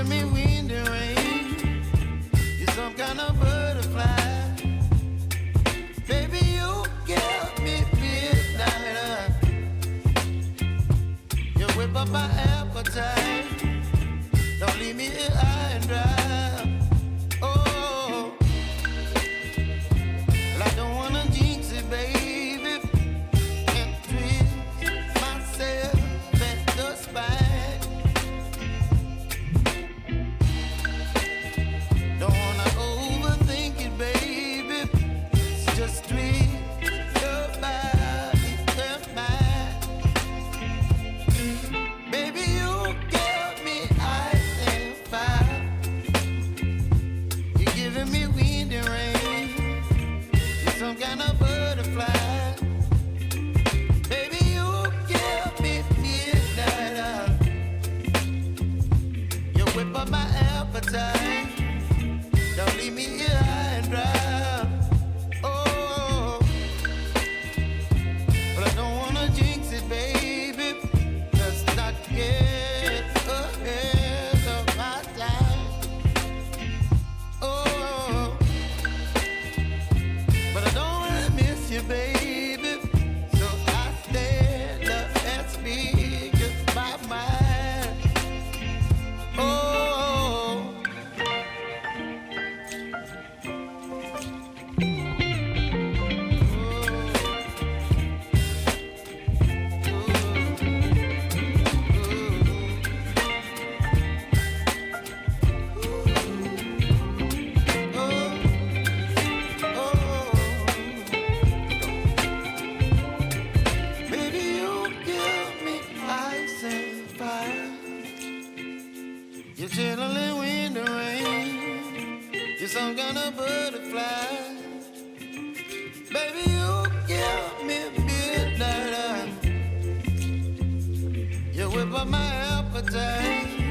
giving me wind and rain. You're some kind of butterfly. Baby, you give me midnight. You whip up my appetite. Don't leave me here high and dry. Oh, well, I don't wanna jinx it, baby, and twist myself at the spine. Don't wanna overthink it, baby. It's just twist your body and mine. Baby, you give me ice and fire. You're giving me wind and rain. You're some kind of butterfly. Baby, you give me midnight. You whip up my appetite. Don't leave me here high and dry. Oh, but I don't wanna jinx it, baby. Let's not get ahead of my time. Oh, but I don't wanna miss you, baby. So I stand up and speak just my mind. Oh. Baby, you give me ice and fire. You're chilling wind and rain. You're some kind of butterfly. Baby, you give me midnight. You whip up my appetite.